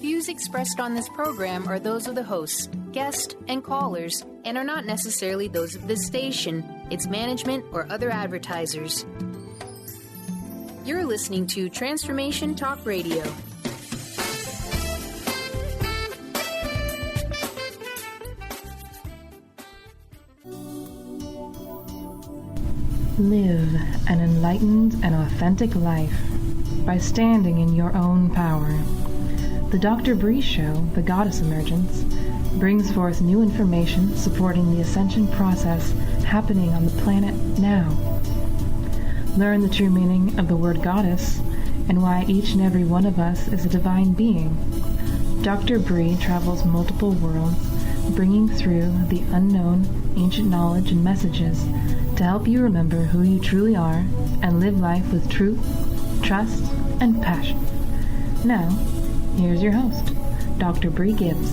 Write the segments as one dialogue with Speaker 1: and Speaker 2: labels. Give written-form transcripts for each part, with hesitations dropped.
Speaker 1: views expressed on this program are those of the hosts, guests, and callers, and are not necessarily those of this station, its management, or other advertisers. You're listening to Transformation Talk Radio.
Speaker 2: Live an enlightened and authentic life by standing in your own power. The Dr. Brie Show, The Goddess Emergence, brings forth new information supporting the ascension process happening on the planet now. Learn the true meaning of the word goddess and why each and every one of us is a divine being. Dr. Brie travels multiple worlds, bringing through the unknown ancient knowledge and messages to help you remember who you truly are and live life with truth, trust, and passion. Now, here's your host, Dr. Brie Gibbs.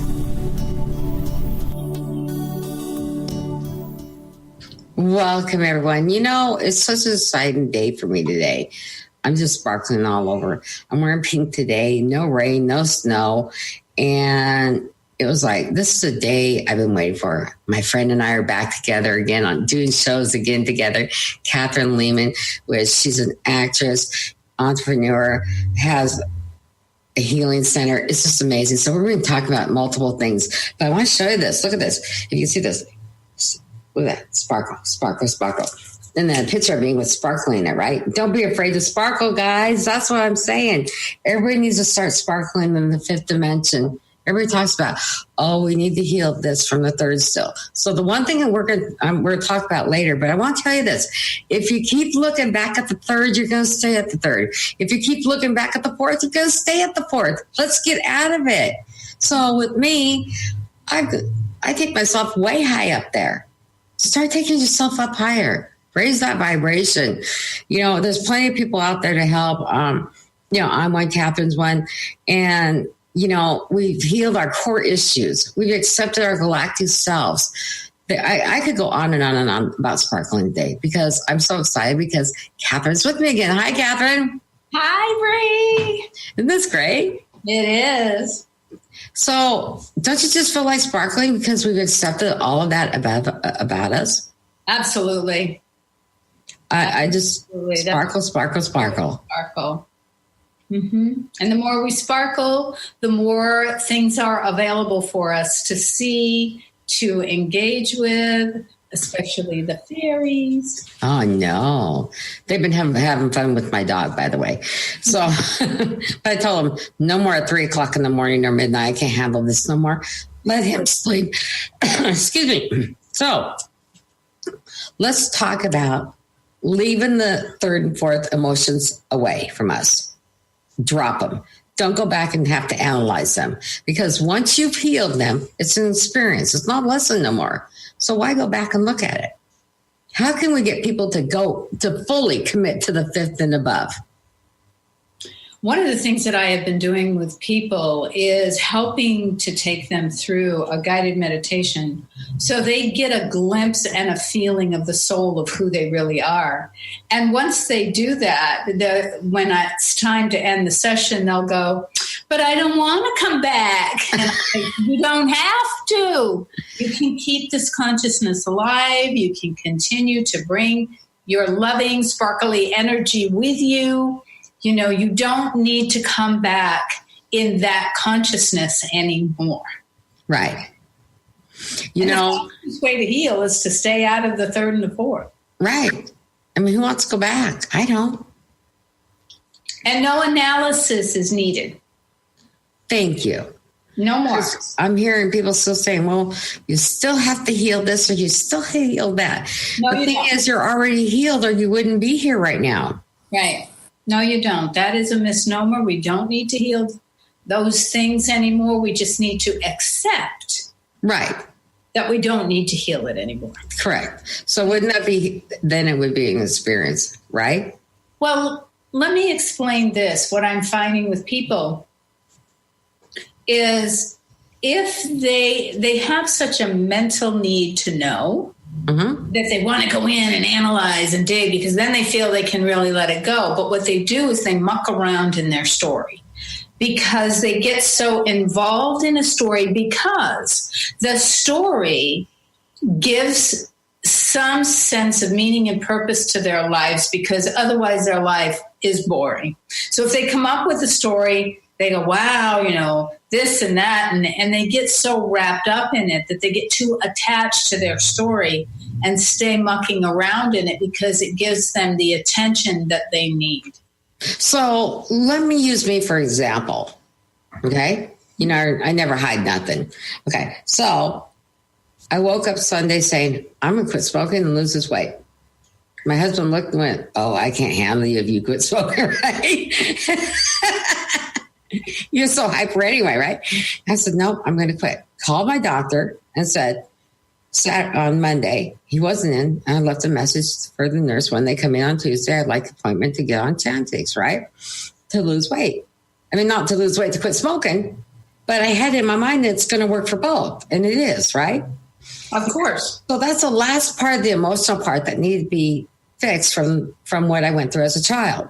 Speaker 3: Welcome, everyone. You know, it's such an exciting day for me today. I'm just sparkling all over. I'm wearing pink today. No rain, no snow. And it was like, this is a day I've been waiting for. My friend and I are back together again on doing shows again together. Kathryn Leeman, she's an actress, entrepreneur, has a healing center. It's just amazing. So we're going to talk about multiple things. But I want to show you this. Look at this. If you can see this. Look at that. Sparkle, sparkle, sparkle. And then a picture of me with sparkling in it, right? Don't be afraid to sparkle, guys. That's what I'm saying. Everybody needs to start sparkling in the fifth dimension. Everybody talks about, we need to heal this from the third still. So the one thing that we're going to talk about later, but I want to tell you this. If you keep looking back at the third, you're going to stay at the third. If you keep looking back at the fourth, you're going to stay at the fourth. Let's get out of it. So with me, I take myself way high up there. Start taking yourself up higher. Raise that vibration. You know, there's plenty of people out there to help. I'm one, Kathryn's one. And you know, we've healed our core issues. We've accepted our galactic selves. I could go on and on and on about sparkling today because I'm so excited because Kathryn's with me again. Hi, Kathryn.
Speaker 4: Hi, Brie.
Speaker 3: Isn't this great?
Speaker 4: It is.
Speaker 3: So don't you just feel like sparkling because we've accepted all of that about us?
Speaker 4: Absolutely.
Speaker 3: I just sparkle.
Speaker 4: Sparkle. Mm-hmm. And the more we sparkle, the more things are available for us to see, to engage with, especially the fairies.
Speaker 3: Oh, no. They've been having fun with my dog, by the way. So I told him, no more at 3 o'clock in the morning or midnight. I can't handle this no more. Let him sleep. Excuse me. So let's talk about leaving the third and fourth emotions away from us. Drop them. Don't go back and have to analyze them because once you've healed them, it's an experience. It's not a lesson no more. So why go back and look at it? How can we get people to fully commit to the fifth and above?
Speaker 4: One of the things that I have been doing with people is helping to take them through a guided meditation so they get a glimpse and a feeling of the soul of who they really are. And once they do that, when it's time to end the session, they'll go, but I don't want to come back. And you don't have to. You can keep this consciousness alive. You can continue to bring your loving, sparkly energy with you. You know, you don't need to come back in that consciousness anymore.
Speaker 3: Right.
Speaker 4: The easiest way to heal is to stay out of the third and the fourth.
Speaker 3: Right. I mean, who wants to go back? I don't.
Speaker 4: And no analysis is needed.
Speaker 3: Thank you.
Speaker 4: No more.
Speaker 3: I'm hearing people still saying, well, you still have to heal this or you still heal that.
Speaker 4: No,
Speaker 3: the thing is, you're already healed or you wouldn't be here right now.
Speaker 4: Right. No, you don't. That is a misnomer. We don't need to heal those things anymore. We just need to accept that we don't need to heal it anymore.
Speaker 3: Correct. So wouldn't that be, then it would be an experience, right?
Speaker 4: Well, let me explain this. What I'm finding with people is if they have such a mental need to know, that they want to go in and analyze and dig because then they feel they can really let it go. But what they do is they muck around in their story. because they get so involved in a story, because the story gives some sense of meaning and purpose to their lives, because otherwise their life is boring. So if they come up with a story, they go, wow, you know, this and that, and they get so wrapped up in it that they get too attached to their story and stay mucking around in it because it gives them the attention that they need.
Speaker 3: So let me use me for example. Okay. You know, I never hide nothing. Okay. So I woke up Sunday saying, I'm going to quit smoking and lose this weight. My husband looked and went, oh, I can't handle you if you quit smoking, right? You're so hyper anyway, right? I said, nope, I'm going to quit. Called my doctor and said, on Monday, he wasn't in. I left a message for the nurse when they come in on Tuesday. I'd like an appointment to get on Chantix, right? To lose weight. I mean, not to lose weight, to quit smoking, but I had in my mind that it's going to work for both. And it is, right?
Speaker 4: Of course.
Speaker 3: So that's the last part of the emotional part that needed to be fixed from what I went through as a child.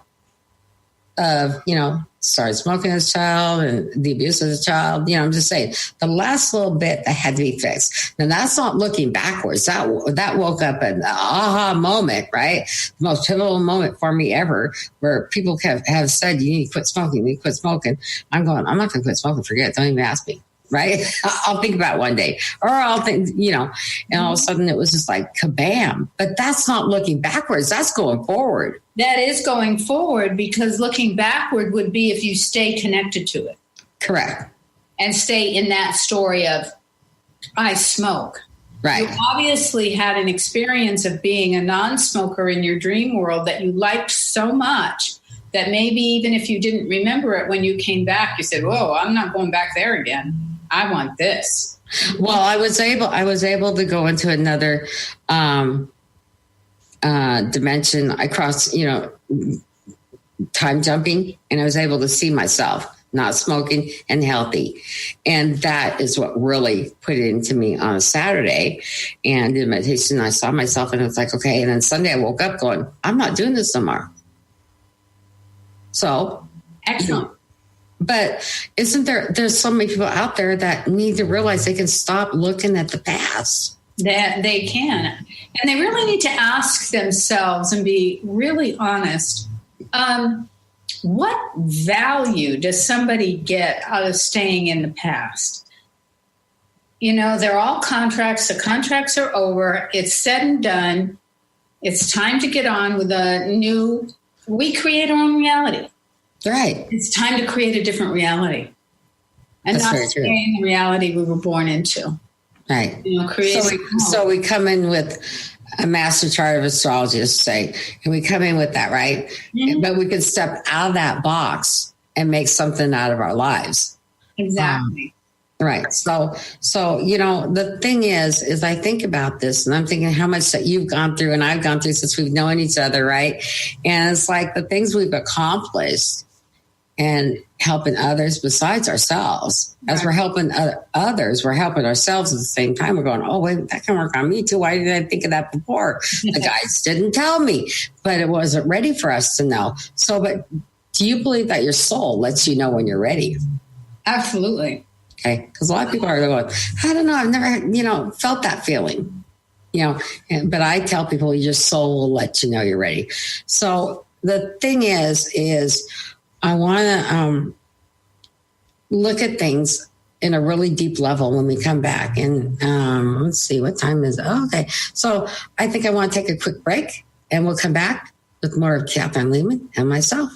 Speaker 3: You know, started smoking as a child and the abuse as a child. You know, I'm just saying the last little bit that had to be fixed. Now that's not looking backwards. That woke up an aha moment, right? The most pivotal moment for me ever, where people have said, you need to quit smoking, you need to quit smoking. I'm going, I'm not going to quit smoking. Forget it. Don't even ask me. Right? I'll think about it one day, or I'll think, you know, and all of a sudden it was just like kabam. But that's not looking backwards. That's going forward.
Speaker 4: That is going forward, because looking backward would be if you stay connected to it.
Speaker 3: Correct.
Speaker 4: And stay in that story of, I smoke.
Speaker 3: Right.
Speaker 4: You obviously had an experience of being a non-smoker in your dream world that you liked so much that maybe even if you didn't remember it when you came back, you said, whoa, I'm not going back there again. I want this.
Speaker 3: Well, I was able to go into another dimension. I crossed, you know, time jumping, and I was able to see myself not smoking and healthy. And that is what really put it into me on a Saturday. And in meditation, I saw myself and it was like, okay. And then Sunday I woke up going, I'm not doing this tomorrow. So
Speaker 4: excellent.
Speaker 3: But isn't there's so many people out there that need to realize they can stop looking at the past.
Speaker 4: That they can. And they really need to ask themselves and be really honest. What value does somebody get out of staying in the past? You know, they're all contracts. The contracts are over. It's said and done. It's time to get on with a new, we create our own reality.
Speaker 3: Right.
Speaker 4: It's time to create a different reality. And
Speaker 3: That's
Speaker 4: not stay in the reality we were born into.
Speaker 3: Right.
Speaker 4: You know,
Speaker 3: so we come in with a master chart of astrologists, say, and we come in with that, right? Mm-hmm. But we could step out of that box and make something out of our lives.
Speaker 4: Exactly.
Speaker 3: Right. So, you know, the thing is I think about this and I'm thinking how much that you've gone through and I've gone through since we've known each other. Right. And it's like the things we've accomplished and helping others besides ourselves. As we're helping others, we're helping ourselves at the same time. We're going, oh, wait, that can work on me too. Why didn't I think of that before? The guys didn't tell me, but it wasn't ready for us to know. So, but do you believe that your soul lets you know when you're ready?
Speaker 4: Absolutely.
Speaker 3: Okay. Because a lot of people are going, I don't know. I've never, felt that feeling, but I tell people your soul will let you know you're ready. So the thing is I want to look at things in a really deep level when we come back. And let's see, what time is it? Oh, okay. So I think I want to take a quick break and we'll come back with more of Kathryn Leeman and myself.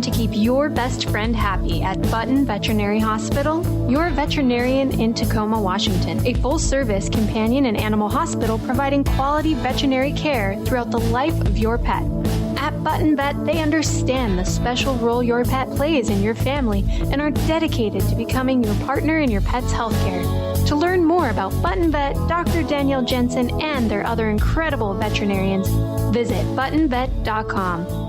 Speaker 5: To keep your best friend happy at Button Veterinary Hospital, your veterinarian in Tacoma, Washington, a full-service companion and animal hospital providing quality veterinary care throughout the life of your pet. At Button Vet, they understand the special role your pet plays in your family and are dedicated to becoming your partner in your pet's healthcare. To learn more about Button Vet, Dr. Danielle Jensen, and their other incredible veterinarians, visit buttonvet.com.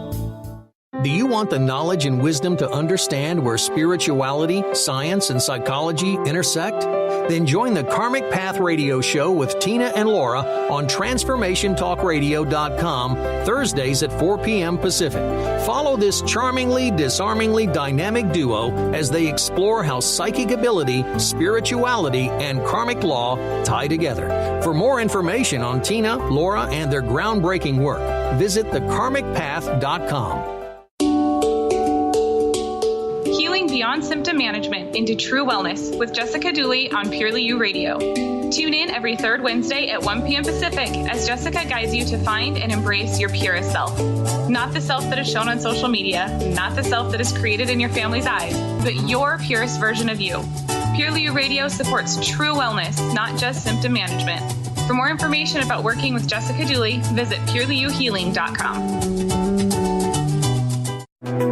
Speaker 6: Do you want the knowledge and wisdom to understand where spirituality, science, and psychology intersect? Then join the Karmic Path Radio Show with Tina and Laura on TransformationTalkRadio.com Thursdays at 4 p.m. Pacific. Follow this charmingly, disarmingly dynamic duo as they explore how psychic ability, spirituality, and karmic law tie together. For more information on Tina, Laura, and their groundbreaking work, visit thekarmicpath.com.
Speaker 7: Healing beyond symptom management into true wellness with Jessica Dooley on Purely You Radio. Tune in every third Wednesday at 1 p.m. Pacific as Jessica guides you to find and embrace your purest self. Not the self that is shown on social media, not the self that is created in your family's eyes, but your purest version of you. Purely You Radio supports true wellness, not just symptom management. For more information about working with Jessica Dooley, visit purelyyouhealing.com.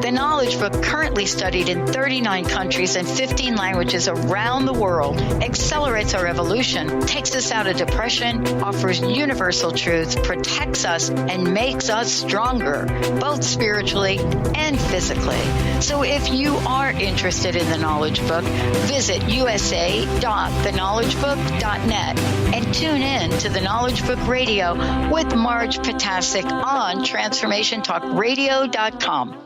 Speaker 8: The Knowledge Book, currently studied in 39 countries and 15 languages around the world, accelerates our evolution, takes us out of depression, offers universal truths, protects us, and makes us stronger, both spiritually and physically. So if you are interested in the Knowledge Book, visit usa.theknowledgebook.net and tune in to the Knowledge Book Radio with Marge Potasic on TransformationTalkRadio.com.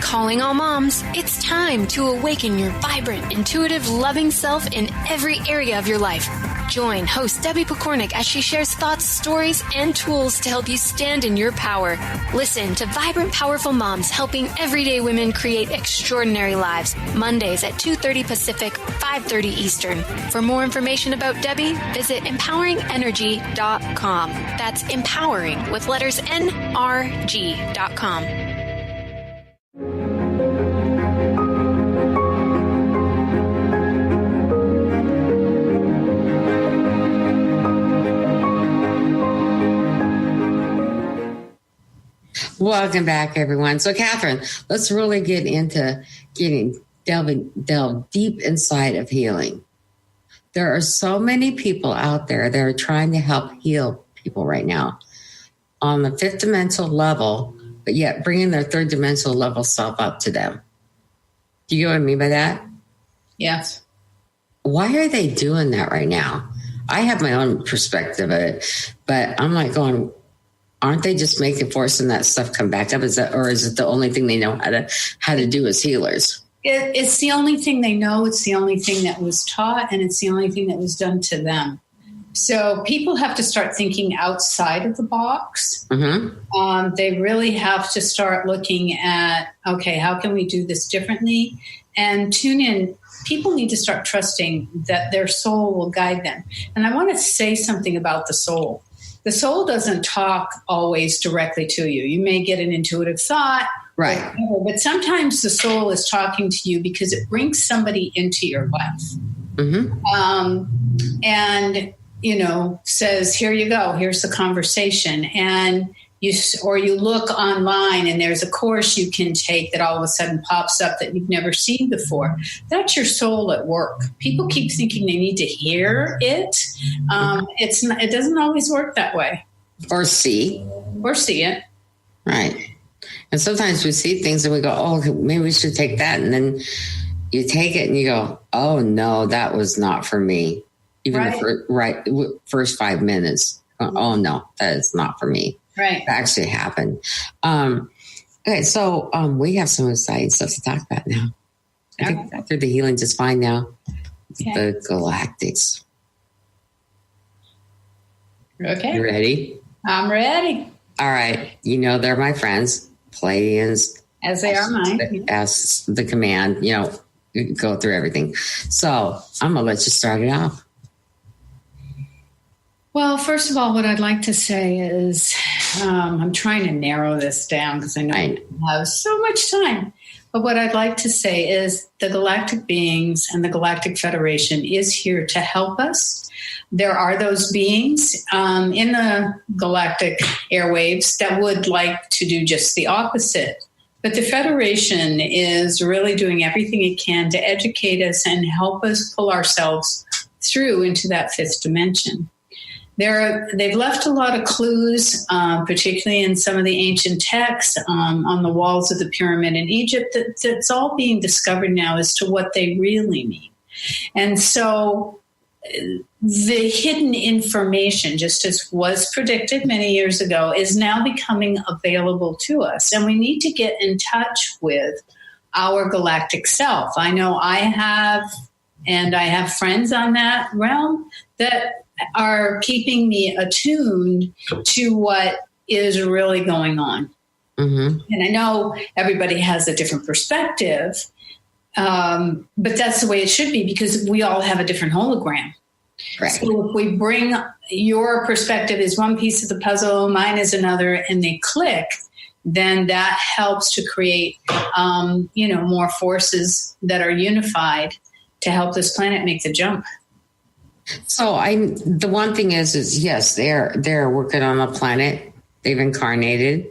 Speaker 5: Calling all moms, it's time to awaken your vibrant, intuitive, loving self in every area of your life. Join host Debbie Pokornik as she shares thoughts, stories, and tools to help you stand in your power. Listen to Vibrant, Powerful Moms helping everyday women create extraordinary lives. Mondays at 2:30 Pacific, 5:30 Eastern. For more information about Debbie, visit empoweringenergy.com. That's empowering with letters NRG.com.
Speaker 3: Welcome back, everyone. So, Kathryn, let's really get into delve deep inside of healing. There are so many people out there that are trying to help heal people right now on the fifth dimensional level, but yet bringing their third dimensional level self up to them. Do you know what I mean by that?
Speaker 4: Yes.
Speaker 3: Why are they doing that right now? I have my own perspective of it, but I'm like going, aren't they just forcing that stuff come back up? Is it the only thing they know how to do as healers?
Speaker 4: It's the only thing they know. It's the only thing that was taught, and it's the only thing that was done to them. So people have to start thinking outside of the box. Mm-hmm. They really have to start looking at, okay, how can we do this differently? And tune in. People need to start trusting that their soul will guide them. And I want to say something about the soul. The soul doesn't talk always directly to you. You may get an intuitive thought,
Speaker 3: right?
Speaker 4: But sometimes the soul is talking to you because it brings somebody into your life, and says, "Here you go. Here's the conversation." And you look online, and there's a course you can take that all of a sudden pops up that you've never seen before. That's your soul at work. People keep thinking they need to hear it. It doesn't always work that way.
Speaker 3: Or see it. Right. And sometimes we see things and we go, oh, maybe we should take that. And then you take it and you go, oh, no, that was not for me. Even the first 5 minutes. Oh, no, that is not for me.
Speaker 4: Right.
Speaker 3: It actually happened. Okay, so we have some exciting stuff to talk about now. I think we got through the healing just fine now. Okay. The Galactics.
Speaker 4: Okay.
Speaker 3: You ready?
Speaker 4: I'm ready.
Speaker 3: All right. They're my friends, Pleiadians.
Speaker 4: As they are mine.
Speaker 3: As the command, go through everything. So I'm going to let you start it off. Well, first of all, what I'd like to say is I'm trying to narrow this down because I know I have so much time. But what I'd like to say is the Galactic Beings and the Galactic Federation is here to help us. There are those beings in the galactic airwaves that would like to do just the opposite. But the Federation is really doing everything it can to educate us and help us pull ourselves through into that fifth dimension.
Speaker 4: They've left a lot of clues, particularly in some of the ancient texts on the walls of the pyramid in Egypt, that's all being discovered now as to what they really mean. And so the hidden information, just as was predicted many years ago, is now becoming available to us. And we need to get in touch with our galactic self. I know I have, and I have friends on that realm that are keeping me attuned to what is really going on. Mm-hmm. And I know everybody has a different perspective, but that's the way it should be, because we all have a different hologram. Right. So if we bring your perspective is one piece of the puzzle, mine is another, and they click, then that helps to create, more forces that are unified to help this planet make the jump.
Speaker 3: So the one thing is yes, they're working on the planet. They've incarnated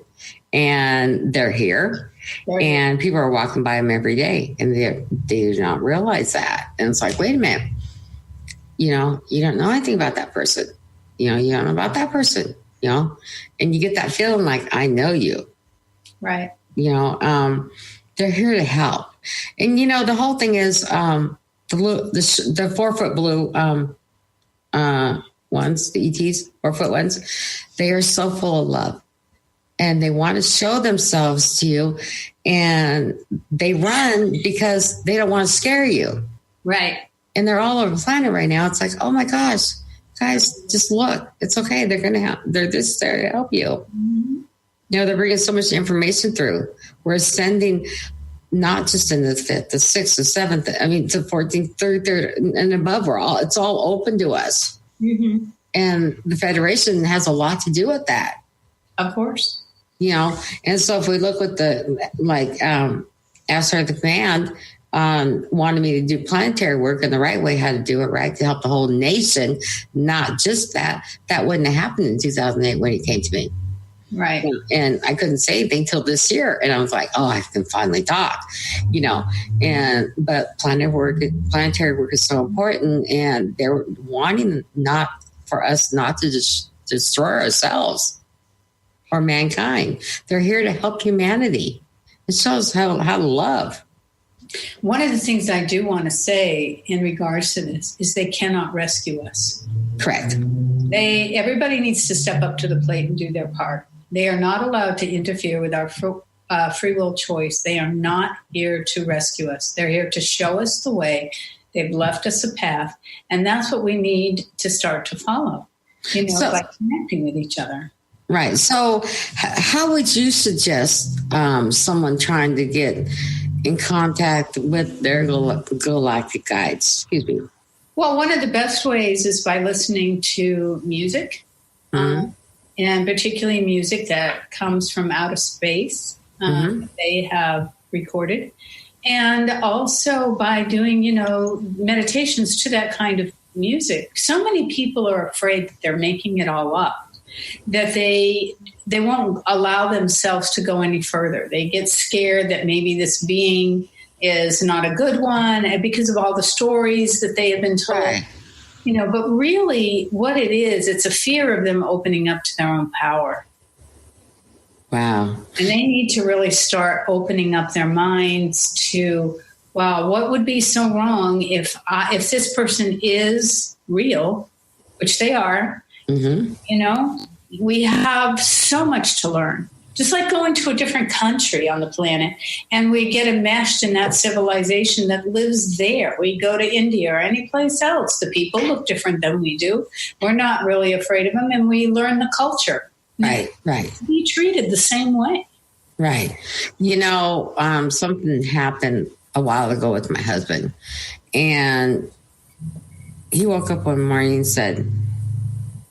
Speaker 3: and they're here. And people are walking by them every day and they do not realize that. And it's like, wait a minute, you don't know anything about that person. You don't know about that person, and you get that feeling like, I know you. Right. They're here to help. And, the whole thing is the 4-foot blue ones, the ETs, 4-foot ones, they are so full of love. And they want to show themselves to you. And they run because they don't want to scare you. Right. And they're all over the planet right now. It's like, oh my gosh, guys, just look. It's okay. They're just there to help you. Mm-hmm. They're bringing so much information through. We're sending not just in the 5th, the 6th, the 7th, the 14th, 3rd, and above. It's all open to us. Mm-hmm. And the Federation has a lot to do with that. Of course. And so if we look with Astro the Command wanted me to do planetary work in the right way, how to do it right to help the whole nation, not just that wouldn't have happened in 2008 when he came to me. Right. And I couldn't say anything till this year. And I was like, oh, I can finally talk, but planetary work is so important. And they're wanting not for us not to just destroy ourselves or mankind. They're here to help humanity. It shows how to love. One of the things I do want to say in regards to this is they cannot rescue us. Correct. Everybody needs to step up to the plate and do their part. They are not allowed to interfere with our free will choice. They are not here to rescue us. They're here to show us the way. They've left us a path. And that's what we need to start to follow, by connecting with each other. Right. So how would you suggest someone trying to get in contact with their galactic guides? Excuse me. Well, one of the best ways is by listening to music, and particularly music that comes from outer space. They have recorded. And also by doing, meditations to that kind of music. So many people are afraid that they're making it all up, that they won't allow themselves to go any further. They get scared that maybe this being is not a good one because of all the stories that they have been told. Right. But really what it is, it's a fear of them opening up to their own power. Wow. And they need to really start opening up their minds to, wow, what would be so wrong if this person is real, which they are, we have so much to learn. Just like going to a different country on the planet and we get enmeshed in that civilization that lives there. We go to India or any place else. The people look different than we do. We're not really afraid of them and we learn the culture. Right. Be treated the same way. Right. Something happened a while ago with my husband and he woke up one morning and said,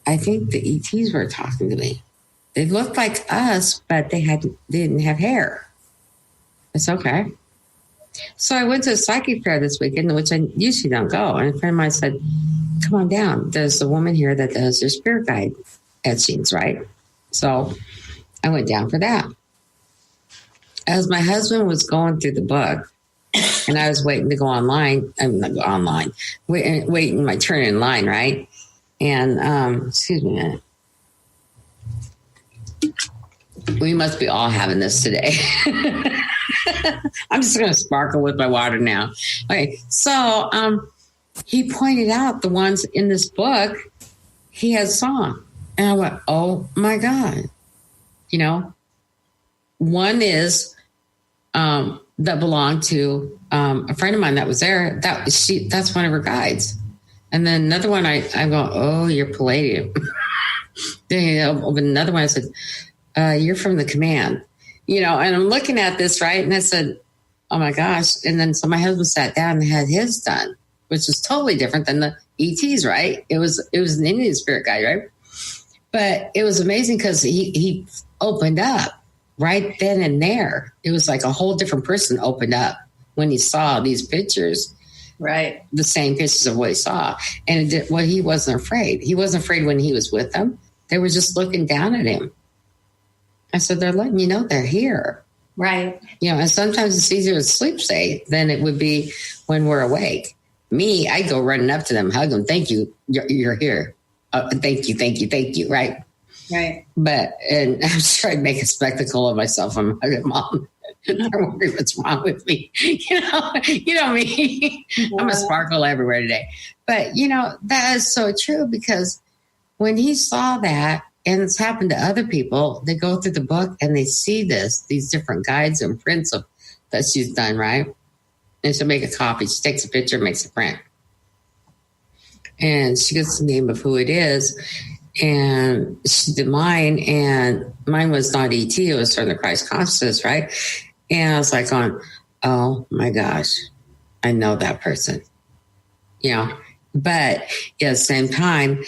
Speaker 3: I think the ETs were talking to me. They looked like us, but they didn't have hair. It's okay. So I went to a psychic fair this weekend, which I usually don't go. And a friend of mine said, come on down. There's a woman here that does your spirit guide etchings, right? So I went down for that. As my husband was going through the book, and I was waiting to go online, waiting my turn in line, right? And excuse me a minute. We must be all having this today. I'm just going to sparkle with my water now. Okay, so he pointed out the ones in this book he had saw. And I went, oh, my God. You know, one is that belonged to a friend of mine that was there. That's one of her guides. And then another one, I go, oh, you're Palladium. Then another one, I said, you're from the command, you know, and I'm looking at this, right? And I said, oh my gosh. And then so my husband sat down and had his done, which was totally different than the ETs, right? It was an Indian spirit guide, right? But it was amazing because he opened up right then and there. It was like a whole different person opened up when he saw these pictures. Right. The same pictures of what he saw. And he wasn't afraid. He wasn't afraid when he was with them. They were just looking down at him. I said, they're letting you know they're here. Right. You know, and sometimes it's easier to sleep state than it would be when we're awake. Me, I go running up to them, hug them. Thank you. You're here. Thank you. Right. Right. And I was trying to make a spectacle of myself. I'm hugging Mom. I wonder what's wrong with me. You know me. I'm a sparkle everywhere today. But, you know, that is so true because when he saw that, and it's happened to other people, they go through the book and they see these different guides and prints of that she's done, right? And she'll make a copy. She takes a picture, makes a print. And she gets the name of who it is. And she did mine, and mine was not ET, it was from the Christ consciousness, right? And I was like oh my gosh, I know that person. You know, but at the same time,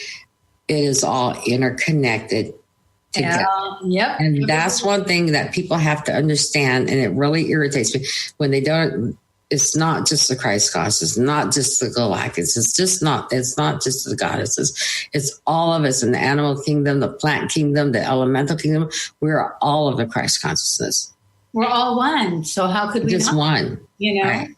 Speaker 3: it is all interconnected together. Yep. And that's one thing that people have to understand. And it really irritates me when they don't. It's not just the Christ goddess. It's not just the Galactics. It's not just the goddesses. It's all of us in the animal kingdom, the plant kingdom, the elemental kingdom. We're all of the Christ consciousness. We're all one. So how could we just not? One? You know, right?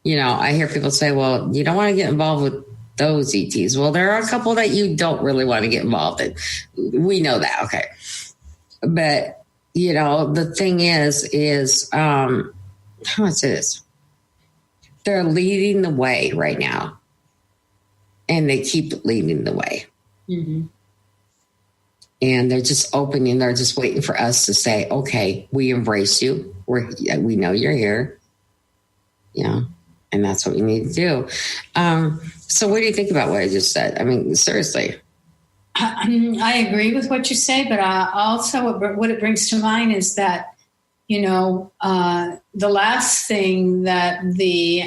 Speaker 3: You know, I hear people say, well, you don't want to get involved with those ETs. Well, there are a couple that you don't really want to get involved in. We know that. Okay. But, you know, the thing is how much it is? They're leading the way right now. And they keep leading the way. Mm-hmm. And they're just opening. They're just waiting for us to say, okay, we embrace you. We know you're here. You know, and that's what we need to do. So what do you think about what I just said? I mean, seriously. I agree with what you say, but also what it brings to mind is that, you know, the last thing that the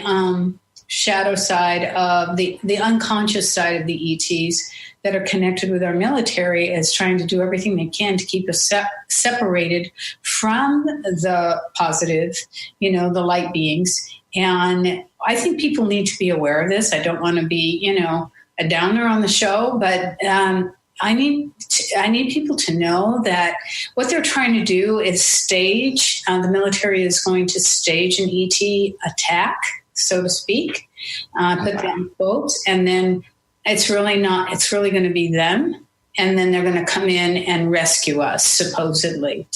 Speaker 3: shadow side of the unconscious side of the ETs that are connected with our military is trying to do everything they can to keep us separated from the positive, you know, the light beings. And I think people need to be aware of this. I don't want to be, you know, a downer on the show, but I need people to know that what they're trying to do is stage. The military is going to stage an ET attack, so to speak, put down quotes, and then it's really going to be them. And then they're going to come in and rescue us, supposedly.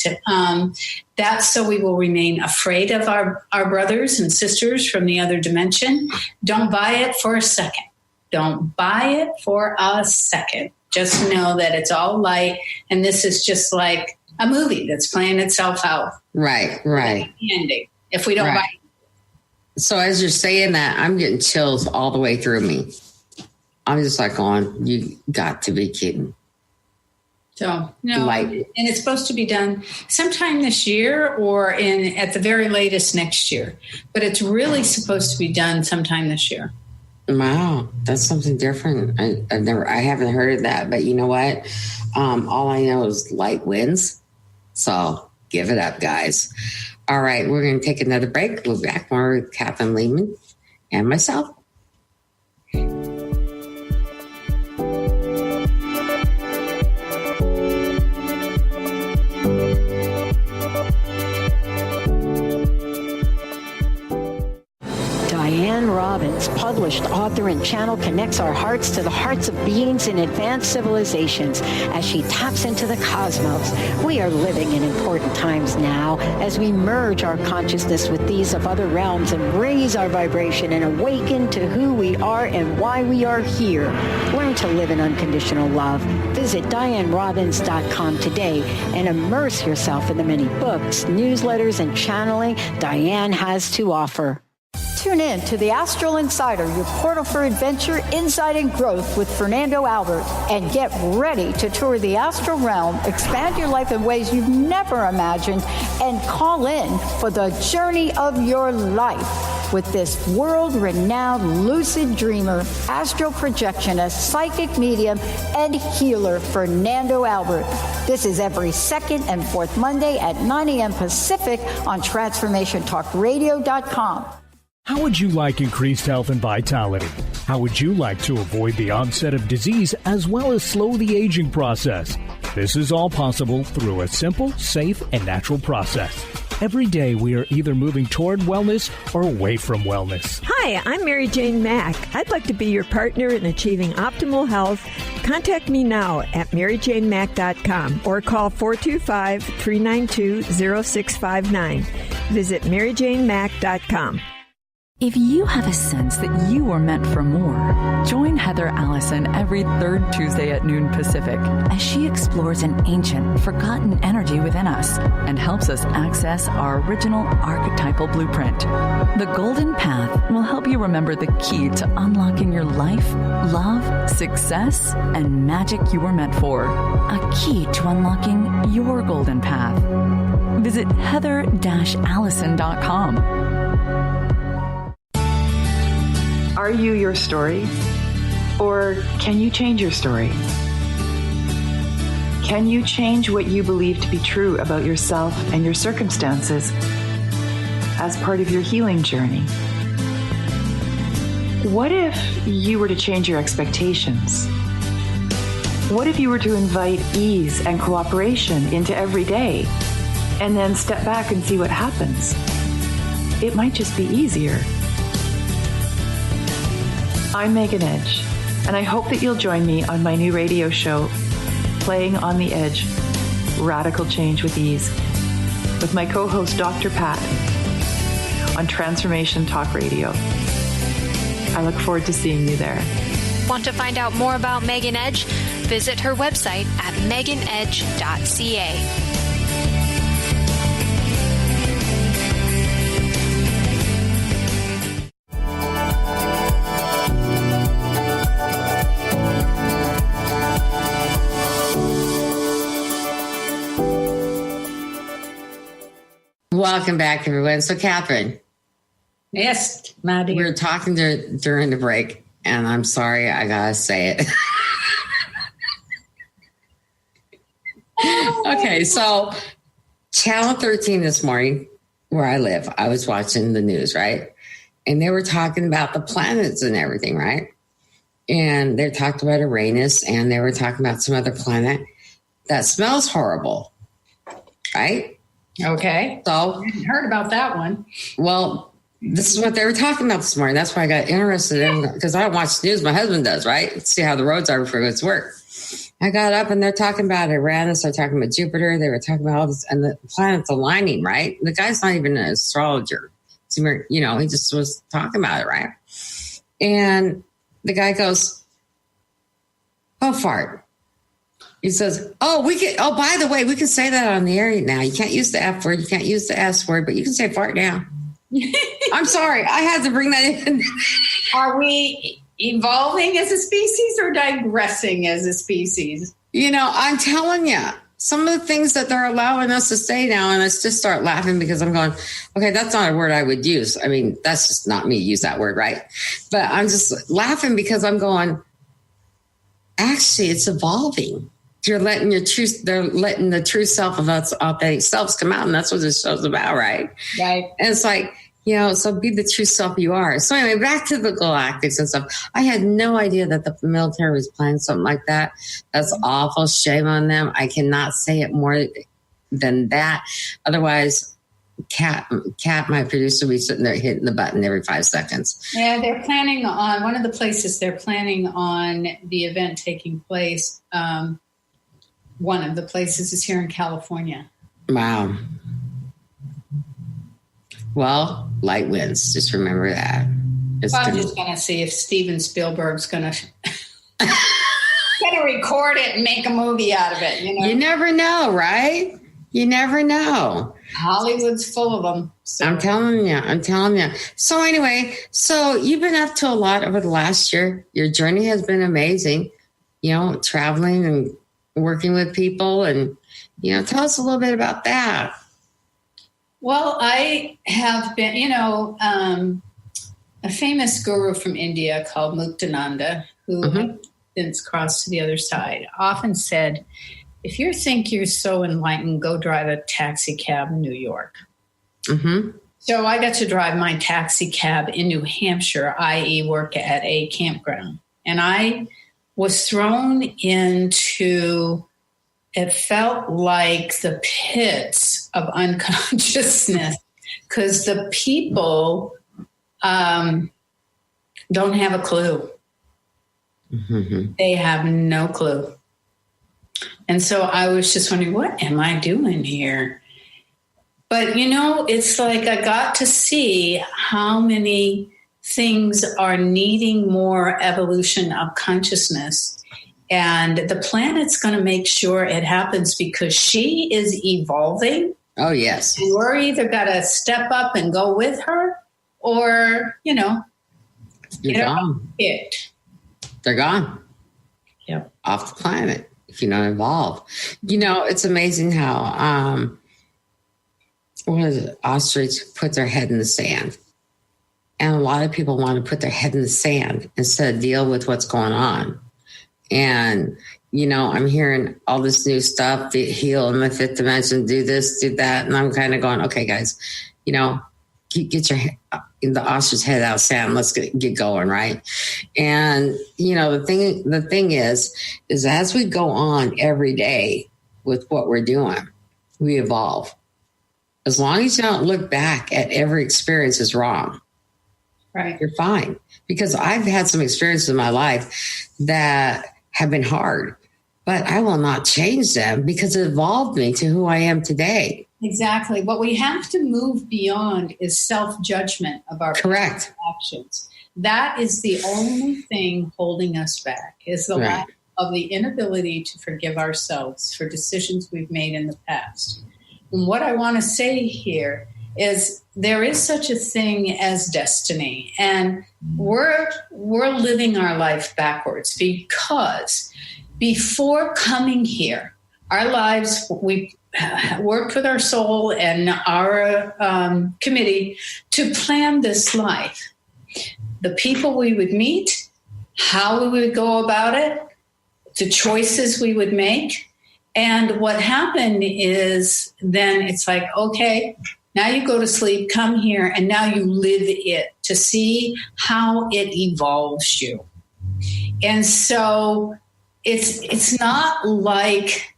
Speaker 3: That's so we will remain afraid of our brothers and sisters from the other dimension. Don't buy it for a second. Don't buy it for a second. Just know that it's all light, and this is just like a movie that's playing itself out. Right. The ending. If we don't buy it. So as you're saying that, I'm getting chills all the way through me. I'm just like going, you got to be kidding. So, no, and it's supposed to be done sometime this year or at the very latest next year. But it's really supposed to be done sometime this year. Wow, that's something different. I haven't heard of that. But you know what? All I know is light wins. So give it up, guys. All right, we're going to take another break. We'll be back more with Kathryn Leeman and myself.
Speaker 9: Diane Robbins Leeman's published author and channel connects our hearts to the hearts of beings in advanced civilizations as she taps into the cosmos. We are living in important times now as we merge our consciousness with these of other realms and raise our vibration and awaken to who we are and why we are here. Learn to live in unconditional love. Visit DianeRobbins.com today and immerse yourself in the many books, newsletters, and channeling Diane has to offer. Tune in to the Astral Insider, your portal for adventure, insight, and growth with Fernando Albert. And get ready to tour the astral realm, expand your life in ways you've never imagined, and call in for the journey of your life with this world-renowned lucid dreamer, astral projectionist, psychic medium, and healer, Fernando Albert. This is every second and fourth Monday at 9 a.m. Pacific on TransformationTalkRadio.com.
Speaker 10: How would you like increased health and vitality? How would you like to avoid the onset of disease as well as slow the aging process? This is all possible through a simple, safe, and natural process. Every day we are either moving toward wellness or away from wellness.
Speaker 11: Hi, I'm Mary Jane Mack. I'd like to be your partner in achieving optimal health. Contact me now at maryjanemack.com or call 425-392-0659. Visit maryjanemack.com.
Speaker 12: If you have a sense that you are meant for more, join Heather Allison every third Tuesday at noon Pacific as she explores an ancient, forgotten energy within us and helps us access our original archetypal blueprint. The Golden Path will help you remember the key to unlocking your life, love, success, and magic you were meant for. A key to unlocking your golden path. Visit heather-allison.com.
Speaker 13: Are you your story? Or can you change your story? Can you change what you believe to be true about yourself and your circumstances as part of your healing journey? What if you were to change your expectations? What if you were to invite ease and cooperation into every day and then step back and see what happens? It might just be easier. I'm Megan Edge, and I hope that you'll join me on my new radio show, Playing on the Edge, Radical Change with Ease, with my co-host Dr. Pat on Transformation Talk Radio. I look forward to seeing you there.
Speaker 5: Want to find out more about Megan Edge? Visit her website at meganedge.ca.
Speaker 3: Welcome back, everyone. So, Kathryn.
Speaker 4: Yes, my dear.
Speaker 3: We were talking during the break, and I'm sorry, I gotta say it. Okay, so Channel 13 this morning, where I live, I was watching the news, right? And they were talking about the planets and everything, right? And they talked about Uranus, and they were talking about some other planet that smells horrible, right?
Speaker 4: Okay.
Speaker 3: So
Speaker 4: I hadn't heard about that one.
Speaker 3: Well, this is what they were talking about this morning. That's why I got interested in, because I don't watch the news. My husband does, right? See how the roads are before he goes to work. I got up and they're talking about Uranus. They're talking about Jupiter. They were talking about all this and the planets aligning, right? The guy's not even an astrologer. You know, he just was talking about it, right? And the guy goes, "Oh, fart." He says, by the way, we can say that on the air now. You can't use the F word. You can't use the S word, but you can say fart now. I'm sorry. I had to bring that in.
Speaker 4: Are we evolving as a species or digressing as a species?
Speaker 3: You know, I'm telling you, some of the things that they're allowing us to say now, and I just start laughing because I'm going, okay, that's not a word I would use. I mean, that's just not me use that word, right? But I'm just laughing because I'm going, actually, it's evolving. They're letting the true self of us, authentic selves come out. And that's what this show's about, right?
Speaker 4: Right.
Speaker 3: And it's like, you know, so be the true self you are. So anyway, back to the Galactics and stuff. I had no idea that the military was planning something like that. That's awful. Shame on them. I cannot say it more than that. Otherwise, Kat, my producer, will be sitting there hitting the button every 5 seconds.
Speaker 4: Yeah, they're planning on one of the places they're planning on the event taking place. One of the places is here in California.
Speaker 3: Wow. Well, light wins. Just remember that.
Speaker 4: I'm just going to see if Steven Spielberg's going to record it and make a movie out of it. You
Speaker 3: never know, right? You never know.
Speaker 4: Hollywood's full of them. So.
Speaker 3: I'm telling you. So anyway, you've been up to a lot over the last year. Your journey has been amazing, traveling and working with people. And, tell us a little bit about that.
Speaker 4: Well, I have been, a famous guru from India called Muktananda, who has since crossed to the other side, often said, if you think you're so enlightened, go drive a taxi cab in New York. Mm-hmm. So I got to drive my taxi cab in New Hampshire, i.e. work at a campground. And I was thrown into, it felt like the pits of unconsciousness because the people don't have a clue. Mm-hmm. They have no clue. And so I was just wondering, what am I doing here? But, it's like I got to see how many things are needing more evolution of consciousness. And the planet's going to make sure it happens because she is evolving.
Speaker 3: Oh, yes.
Speaker 4: And we're either got to step up and go with her or,
Speaker 3: you're gone. They're gone.
Speaker 4: Yep.
Speaker 3: Off the planet. If you don't evolve. It's amazing how ostrich put their head in the sand. And a lot of people want to put their head in the sand instead of deal with what's going on. And, I'm hearing all this new stuff, heal in the fifth dimension, do this, do that. And I'm kind of going, okay, guys, get your the ostrich head out of sand. Let's get going, right? And the thing is as we go on every day with what we're doing, we evolve. As long as you don't look back at every experience as wrong,
Speaker 4: right?
Speaker 3: You're fine. Because I've had some experiences in my life that have been hard, but I will not change them because it evolved me to who I am today.
Speaker 4: Exactly. What we have to move beyond is self-judgment of our
Speaker 3: correct
Speaker 4: actions. That is the only thing holding us back, is the lack of the inability to forgive ourselves for decisions we've made in the past. And what I want to say here is there is such a thing as destiny. And we're living our life backwards because before coming here, our lives, we worked with our soul and our committee to plan this life. The people we would meet, how we would go about it, the choices we would make. And what happened is then it's like, okay, now you go to sleep, come here, and now you live it to see how it evolves you. And so it's not like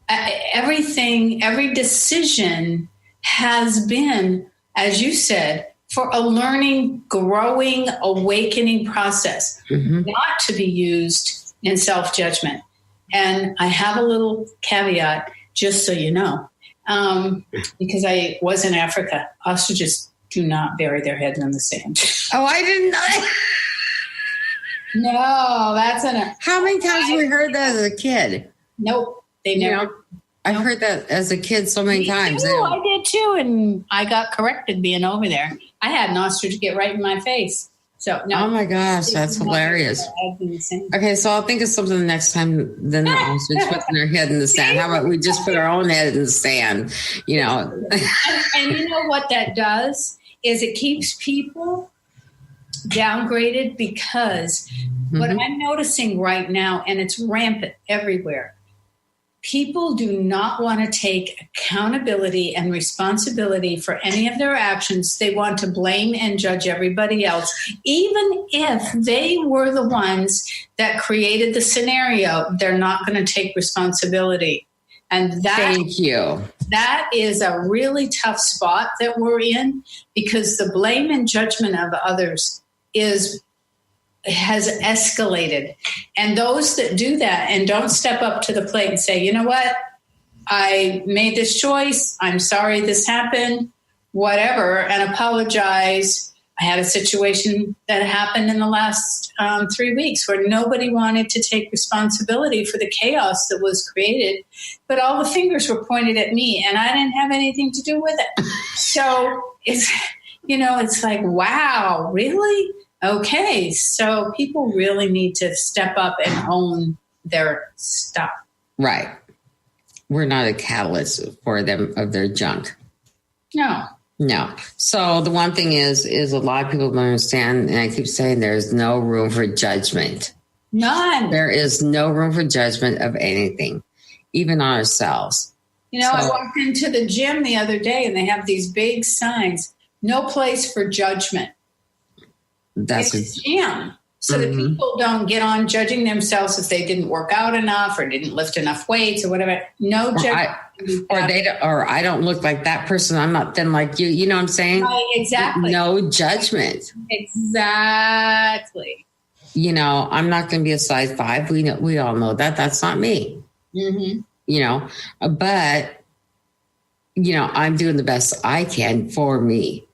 Speaker 4: every decision has been, as you said, for a learning, growing, awakening process, not to be used in self-judgment. And I have a little caveat, just so you know, because I was in Africa. Ostriches do not bury their heads in the sand.
Speaker 3: Oh, I didn't know.
Speaker 4: No, that's
Speaker 3: How many times have we heard that as a kid?
Speaker 4: Nope, they never.
Speaker 3: I've heard that as a kid so many times.
Speaker 4: Too, I did too, and I got corrected being over there. I had an ostrich get right in my face. So no.
Speaker 3: Oh my gosh, that's hilarious. Okay, so I'll think of something next time than the ostrich putting their head in the sand. How about we just put our own head in the sand?
Speaker 4: And you know what that does is it keeps people downgraded because what I'm noticing right now, and it's rampant everywhere, people do not want to take accountability and responsibility for any of their actions. They want to blame and judge everybody else, even if they were the ones that created the scenario. They're not going to take responsibility. And
Speaker 3: thank you.
Speaker 4: That is a really tough spot that we're in, because the blame and judgment of others has escalated. And those that do that and don't step up to the plate and say, you know what, I made this choice, I'm sorry this happened, whatever, and apologize. I had a situation that happened in the last 3 weeks where nobody wanted to take responsibility for the chaos that was created, but all the fingers were pointed at me and I didn't have anything to do with it. So it's like, wow, really? Okay. So people really need to step up and own their stuff.
Speaker 3: Right. We're not a catalyst for them of their junk. No. So the one thing is a lot of people don't understand, and I keep saying there's no room for judgment.
Speaker 4: None.
Speaker 3: There is no room for judgment of anything, even on ourselves.
Speaker 4: I walked into the gym the other day and they have these big signs, no place for judgment. It's a gym. So that people don't get on judging themselves if they didn't work out enough or didn't lift enough weights or whatever. No judgment.
Speaker 3: Or I don't look like that person. I'm not thin like you. You know what I'm saying?
Speaker 4: Right, exactly.
Speaker 3: No judgment.
Speaker 4: Exactly.
Speaker 3: I'm not going to be a size 5. We all know that. That's not me. But I'm doing the best I can for me.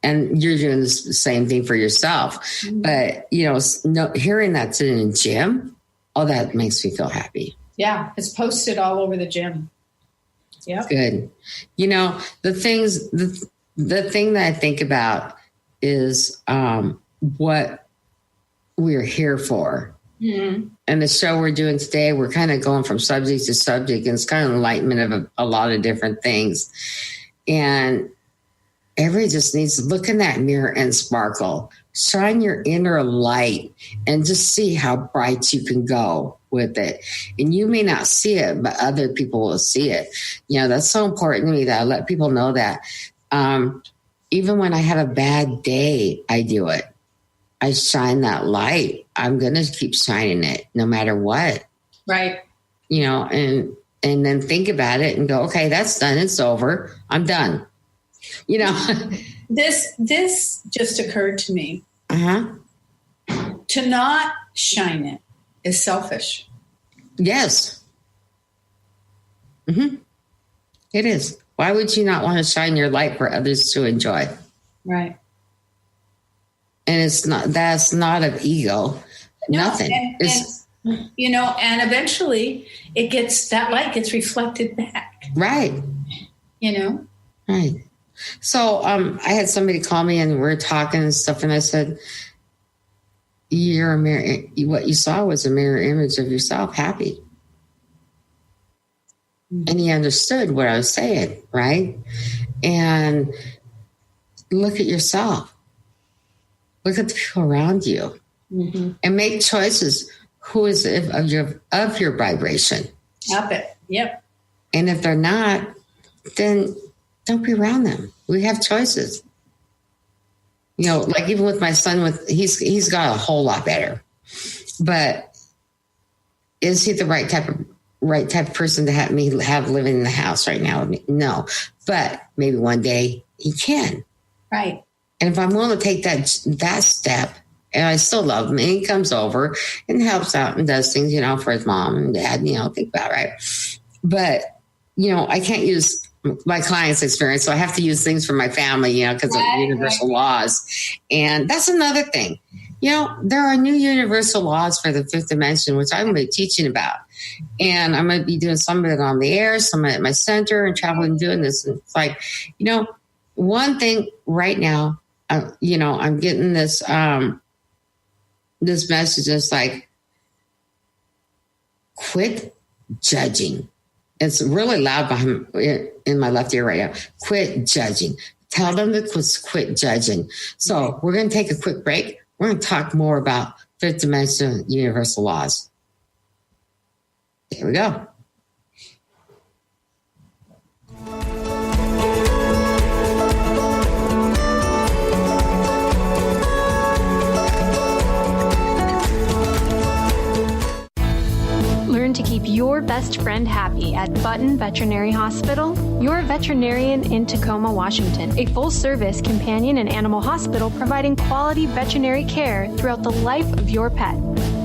Speaker 3: And you're doing the same thing for yourself. But, hearing that's in a gym, that makes me feel happy.
Speaker 4: Yeah, it's posted all over the gym. Yeah.
Speaker 3: Good. The thing that I think about is what we're here for. Mm-hmm. And the show we're doing today, we're kind of going from subject to subject, and it's kind of enlightenment of a lot of different things. And everybody just needs to look in that mirror and sparkle, shine your inner light, and just see how bright you can go with it. And you may not see it, but other people will see it. That's so important to me that I let people know that even when I have a bad day, I do it. I shine that light. I'm going to keep shining it no matter what.
Speaker 4: Right.
Speaker 3: And then think about it and go, okay, that's done. It's over. I'm done.
Speaker 4: This just occurred to me. To not shine it is selfish.
Speaker 3: Yes. Mm-hmm. It is. Why would you not want to shine your light for others to enjoy?
Speaker 4: Right.
Speaker 3: And that's not of ego.
Speaker 4: No,
Speaker 3: nothing.
Speaker 4: And eventually that light gets reflected back.
Speaker 3: Right. Right. So I had somebody call me and we were talking and stuff, and I said, "You're a mirror. What you saw was a mirror image of yourself, happy." Mm-hmm. And he understood what I was saying, right? And look at yourself. Look at the people around you, and make choices. Who is of your vibration?
Speaker 4: Up it. Yep.
Speaker 3: And if they're not, then don't be around them. We have choices. Like even with my son, he's got a whole lot better. But is he the right type of person to have living in the house right now with me? No. But maybe one day he can.
Speaker 4: Right.
Speaker 3: And if I'm willing to take that step, and I still love him, and he comes over and helps out and does things, for his mom and dad, think about it, right? But, I can't use my client's experience, so I have to use things from my family, because of universal laws. And that's another thing. There are new universal laws for the 5th dimension, which I'm going to be teaching about. And I'm going to be doing some of it on the air, some at my center, and traveling and doing this. And it's like, one thing right now, I'm getting this this message is like, quit judging. It's really loud in my left ear right now. Quit judging. Tell them to quit judging. So we're going to take a quick break. We're going to talk more about 5th dimension universal laws. Here we go.
Speaker 5: Learn to keep your your best friend happy at Button Veterinary Hospital, your veterinarian in Tacoma, Washington. A full-service companion and animal hospital providing quality veterinary care throughout the life of your pet.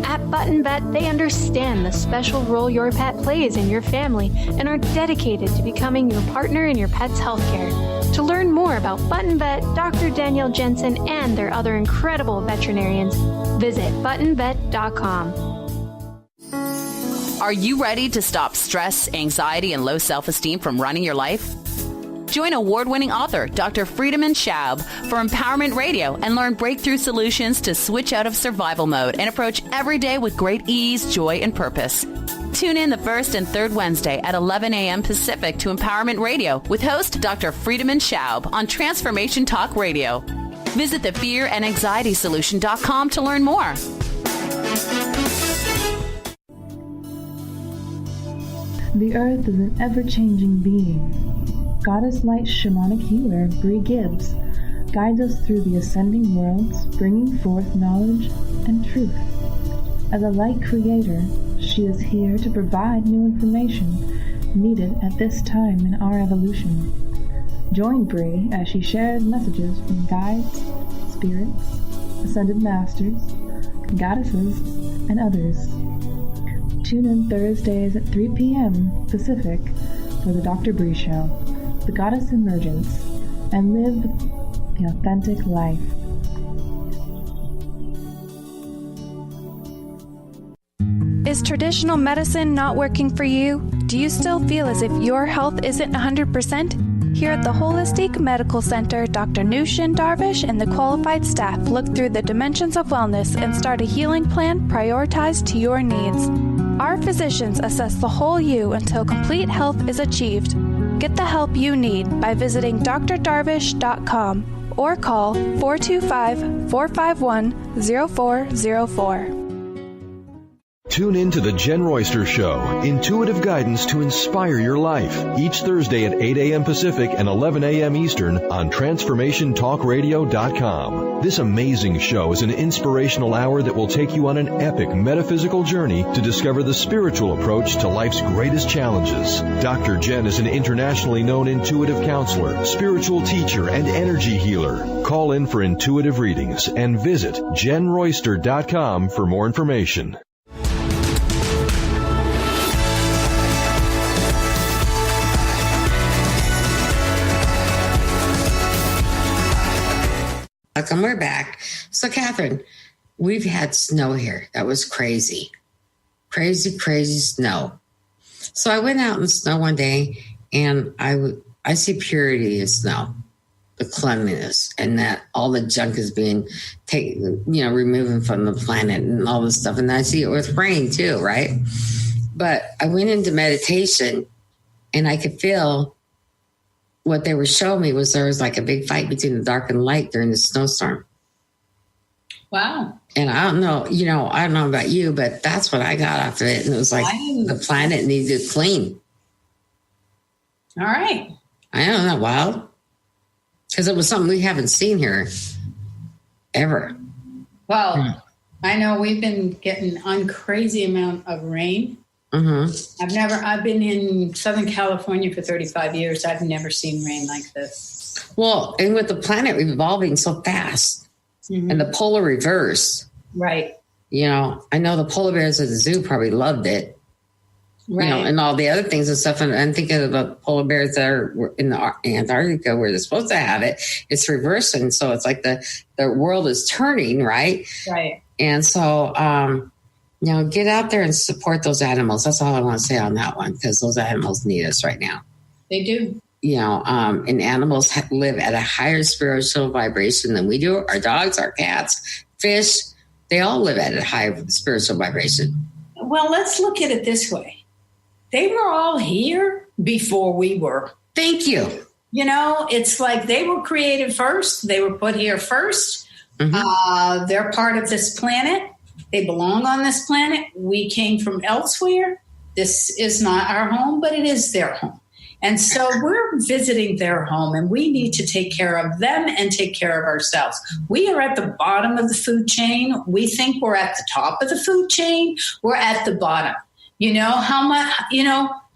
Speaker 5: At Button Vet, they understand the special role your pet plays in your family and are dedicated to becoming your partner in your pet's healthcare. To learn more about Button Vet, Dr. Danielle Jensen, and their other incredible veterinarians, visit buttonvet.com.
Speaker 14: Are you ready to stop stress, anxiety, and low self-esteem from running your life? Join award-winning author Dr. Friedemann Schaub for Empowerment Radio and learn breakthrough solutions to switch out of survival mode and approach every day with great ease, joy, and purpose. Tune in the first and third Wednesday at 11 a.m. Pacific to Empowerment Radio with host Dr. Friedemann Schaub on Transformation Talk Radio. Visit thefearandanxietysolution.com to learn more.
Speaker 2: The earth is an ever-changing being. Goddess Light shamanic healer Brie Gibbs guides us through the ascending worlds, bringing forth knowledge and truth. As a light creator, she is here to provide new information needed at this time in our evolution. Join Brie as she shares messages from guides, spirits, ascended masters, goddesses, and others. Tune in Thursdays at 3 p.m. Pacific for the Dr. Brie Show, The Goddess Emergence, and live the authentic life.
Speaker 15: Is traditional medicine not working for you? Do you still feel as if your health isn't 100%? Here at the Holistic Medical Center, Dr. Nushin Darvish and the qualified staff look through the dimensions of wellness and start a healing plan prioritized to your needs. Our physicians assess the whole you until complete health is achieved. Get the help you need by visiting drdarvish.com or call 425-451-0404.
Speaker 16: Tune in to The Jen Royster Show, intuitive guidance to inspire your life, each Thursday at 8 a.m. Pacific and 11 a.m. Eastern on TransformationTalkRadio.com. This amazing show is an inspirational hour that will take you on an epic metaphysical journey to discover the spiritual approach to life's greatest challenges. Dr. Jen is an internationally known intuitive counselor, spiritual teacher, and energy healer. Call in for intuitive readings and visit JenRoyster.com for more information.
Speaker 3: Welcome, we're back. So, Kathryn, we've had snow here. That was crazy. Crazy snow. So I went out in the snow one day, and I see purity of snow, the cleanliness, and that all the junk is being taken, removing from the planet and all this stuff. And I see it with rain too, right? But I went into meditation, and I could feel what they were showing me was there was like a big fight between the dark and light during the snowstorm.
Speaker 4: Wow.
Speaker 3: And I don't know, I don't know about you, but that's what I got off of it. And it was like the planet needed clean.
Speaker 4: All right.
Speaker 3: I know, isn't that wild? Because it was something we haven't seen here ever.
Speaker 4: Well, I know we've been getting an crazy amount of rain.
Speaker 3: Mm-hmm.
Speaker 4: I've been in Southern California for 35 years. I've never seen rain like this.
Speaker 3: Well, and with the planet revolving so fast and the polar reverse.
Speaker 4: Right.
Speaker 3: I know the polar bears at the zoo probably loved it.
Speaker 4: Right.
Speaker 3: And all the other things and stuff. And I'm thinking about polar bears that are in the Antarctica where they're supposed to have it. It's reversing. So it's like the world is turning, right?
Speaker 4: Right.
Speaker 3: And so, get out there and support those animals. That's all I want to say on that one, because those animals need us right now.
Speaker 4: They do.
Speaker 3: And animals live at a higher spiritual vibration than we do. Our dogs, our cats, fish, they all live at a higher spiritual vibration.
Speaker 4: Well, let's look at it this way. They were all here before we were.
Speaker 3: Thank you.
Speaker 4: It's like they were created first. They were put here first. Mm-hmm. They're part of this planet. They belong on this planet. We came from elsewhere. This is not our home, but it is their home. And so we're visiting their home, and we need to take care of them and take care of ourselves. We are at the bottom of the food chain. We think we're at the top of the food chain. We're at the bottom. You know how much,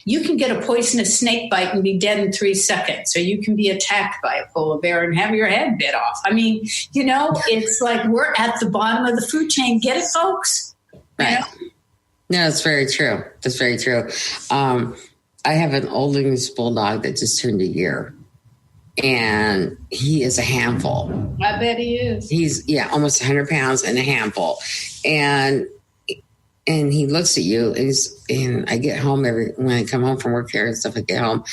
Speaker 4: you can get a poisonous snake bite and be dead in 3 seconds, or you can be attacked by a polar bear and have your head bit off. I mean, it's like we're at the bottom of the food chain. Get it, folks?
Speaker 3: Right. No, it's very true. That's very true. I have an old English bulldog that just turned a year, and he is a handful.
Speaker 4: I bet he is.
Speaker 3: He's almost 100 pounds and a handful. And he looks at you, and I get home when I come home from work here and stuff, I get home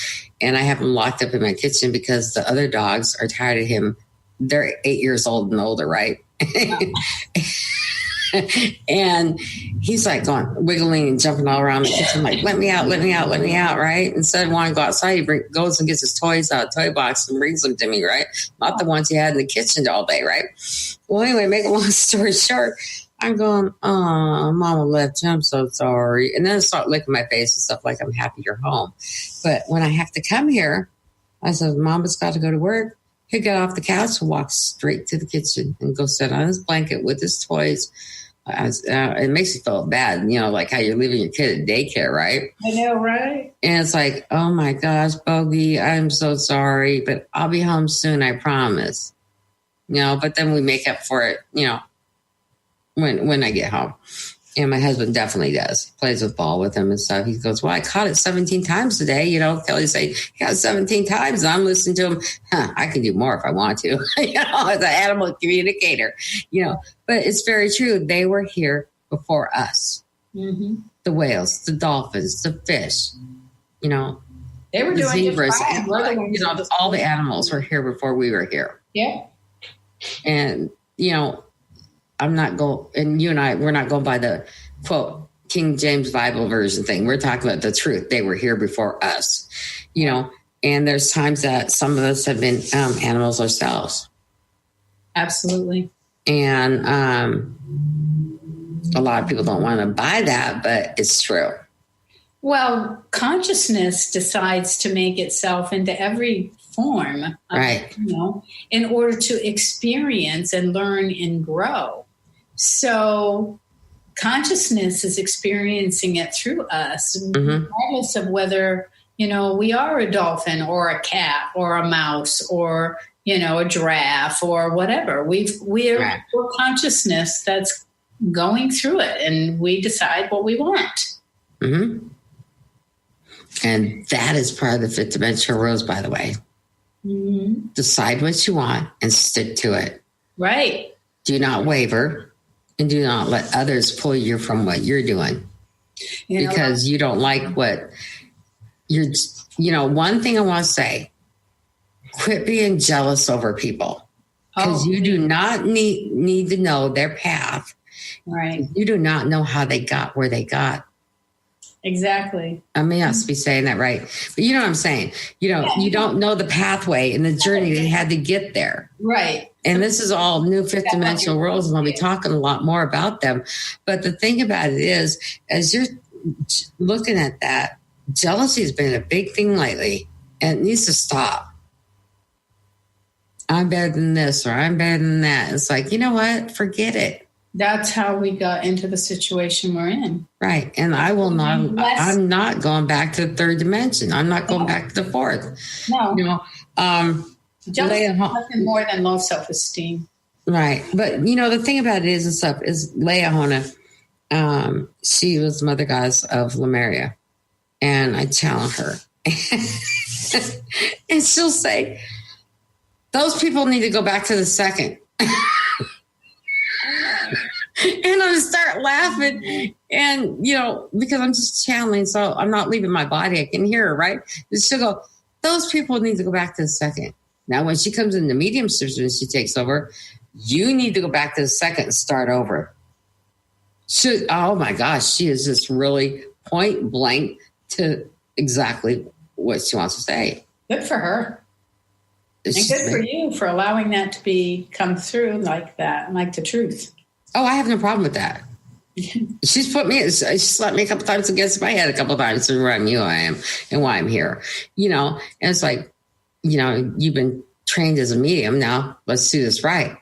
Speaker 3: and I have him locked up in my kitchen because the other dogs are tired of him. They're 8 years old and older, right? And he's like wiggling and jumping all around the kitchen, like, let me out, right? Instead of wanting to go outside, he goes and gets his toys out of the toy box and brings them to me, right? Not the ones he had in the kitchen all day, right? Well, anyway, make a long story short, I'm going, oh, Mama left you. I'm so sorry. And then I start licking my face and stuff like I'm happy you're home. But when I have to come here, I said, Mama's got to go to work. He'll get off the couch and walk straight to the kitchen and go sit on his blanket with his toys. It makes you feel bad, like how you're leaving your kid at daycare, right?
Speaker 4: I know, right?
Speaker 3: And it's like, oh my gosh, Bogey, I'm so sorry, but I'll be home soon, I promise. But then we make up for it, when I get home. And my husband definitely does. Plays with ball with him and stuff. He goes, well, I caught it 17 times today. Kelly say, he got it 17 times. And I'm listening to him. I can do more if I want to, as an animal communicator, But it's very true. They were here before us.
Speaker 4: Mm-hmm.
Speaker 3: The whales, the dolphins, the fish,
Speaker 4: They were
Speaker 3: the
Speaker 4: doing
Speaker 3: zebras.
Speaker 4: and,
Speaker 3: all the animals were here before we were here.
Speaker 4: Yeah.
Speaker 3: And, I'm not going, and you and I, we're not going by the quote King James Bible version thing. We're talking about the truth. They were here before us, and there's times that some of us have been animals ourselves.
Speaker 4: Absolutely.
Speaker 3: And a lot of people don't want to buy that, but it's true.
Speaker 4: Well, consciousness decides to make itself into every form,
Speaker 3: right?
Speaker 4: In order to experience and learn and grow. So consciousness is experiencing it through us, regardless of whether, we are a dolphin or a cat or a mouse or, a giraffe or whatever. We're consciousness that's going through it, and we decide what we want.
Speaker 3: Mm-hmm. And that is part of the fifth dimensional rules, by the way.
Speaker 4: Mm-hmm.
Speaker 3: Decide what you want and stick to it.
Speaker 4: Right.
Speaker 3: Do not waver. And do not let others pull you from what you're doing because you don't like what you're, one thing I want to say, quit being jealous over people because you do not need to know their path.
Speaker 4: Right.
Speaker 3: You do not know how they got where they got.
Speaker 4: Exactly.
Speaker 3: I may not be saying that right, but you know what I'm saying? You don't know the pathway and the journey they had to get there.
Speaker 4: Right.
Speaker 3: And this is all new fifth dimensional worlds, and I'll be talking a lot more about them. But the thing about it is, as you're looking at that, jealousy has been a big thing lately, and it needs to stop. I'm better than this, or I'm better than that. It's like, you know what? Forget it.
Speaker 4: That's how we got into the situation we're in.
Speaker 3: Right. And I will not, I'm not going back to the third dimension. I'm not going back to the fourth.
Speaker 4: No. Jealousy is nothing more than low self-esteem.
Speaker 3: Right. But, the thing about it is Leahona, she was mother goddess of Lemuria. And I challenge her. And she'll say, those people need to go back to the second. And I start laughing and, because I'm just channeling. So I'm not leaving my body. I can hear her, right? And she'll go, those people need to go back to the second. Now, when she comes in the mediumship and she takes over, you need to go back to the second and start over. Oh my gosh, she is just really point blank to exactly what she wants to say.
Speaker 4: Good for her. And good for you for allowing that to come through like that, like the truth.
Speaker 3: Oh, I have no problem with that. She's slapped me a couple times against my head a couple times to remind me who I am and why I'm here. And it's like, you've been trained as a medium. Now let's do this right.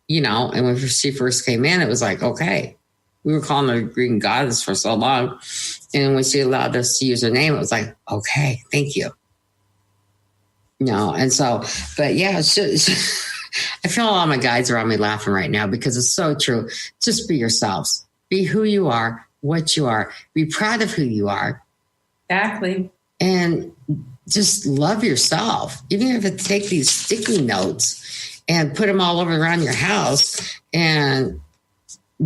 Speaker 3: And when she first came in, it was like, okay, we were calling her Green Goddess for so long. And when she allowed us to use her name, it was like, okay, thank you. No, and so, but yeah, I feel all my guys around me laughing right now because it's so true. Just be yourselves. Be who you are, what you are. Be proud of who you are.
Speaker 4: Exactly.
Speaker 3: And just love yourself. Even if you take these sticky notes and put them all over around your house and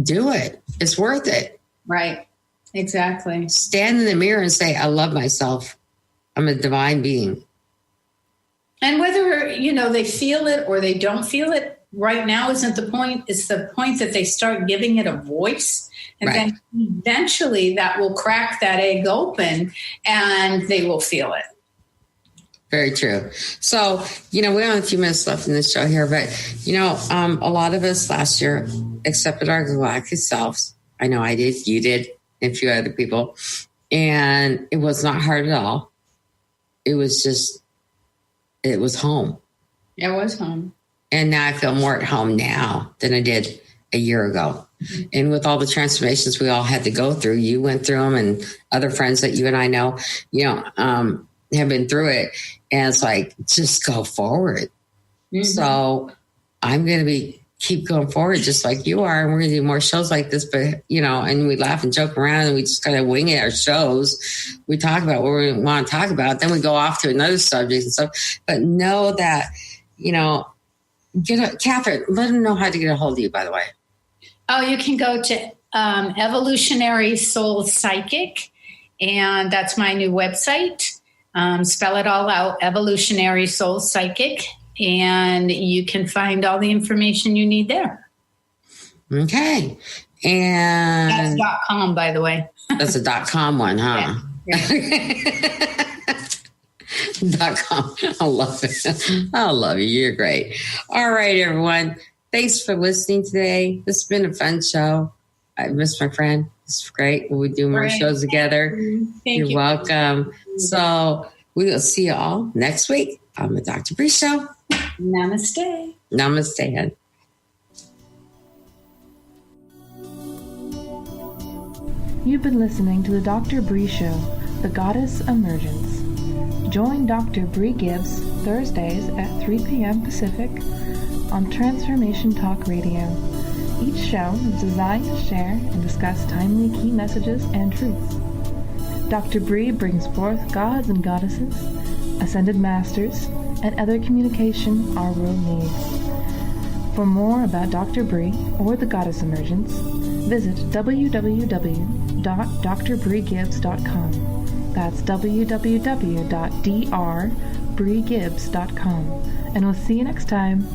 Speaker 3: do it. It's worth it.
Speaker 4: Right. Exactly.
Speaker 3: Stand in the mirror and say, I love myself. I'm a divine being. And
Speaker 4: whether, they feel it or they don't feel it right now isn't the point. It's the point that they start giving it a voice. And then eventually that will crack that egg open and they will feel it.
Speaker 3: Very true. So, we only have a few minutes left in this show here, but, a lot of us last year accepted our galactic selves. I know I did, you did, and a few other people. And it was not hard at all. It was home.
Speaker 4: It was home.
Speaker 3: And now I feel more at home now than I did a year ago. Mm-hmm. And with all the transformations we all had to go through, you went through them and other friends that you and I know, have been through it. And it's like, just go forward. Mm-hmm. So I'm going to keep going forward just like you are. And we're going to do more shows like this, but, and we laugh and joke around and we just kind of wing it our shows. We talk about what we want to talk about. Then we go off to another subject and stuff. But know that, Kathryn, let them know how to get a hold of you, by the way.
Speaker 4: Oh, you can go to Evolutionary Soul Psychic, and that's my new website. Spell it all out, Evolutionary Soul Psychic, and you can find all the information you need there.
Speaker 3: Okay. And
Speaker 4: that's .com, by the way.
Speaker 3: That's a .com one, huh?
Speaker 4: Yeah.
Speaker 3: .com. I love it. I love you. You're great. All right, everyone. Thanks for listening today. This has been a fun show. I miss my friend. It's great. We'll do more shows together. You're welcome. So we will see you all next week on the Dr. Brie Show.
Speaker 4: Namaste.
Speaker 3: Namaste.
Speaker 2: You've been listening to the Dr. Brie Show, The Goddess Emergence. Join Dr. Brie Gibbs Thursdays at 3 p.m. Pacific on Transformation Talk Radio. Each show is designed to share and discuss timely key messages and truths. Dr. Brie brings forth gods and goddesses, ascended masters, and other communication our world needs. For more about Dr. Brie or the Goddess Emergence, visit www.drbriegibbs.com. That's www.drbriegibbs.com. And we'll see you next time.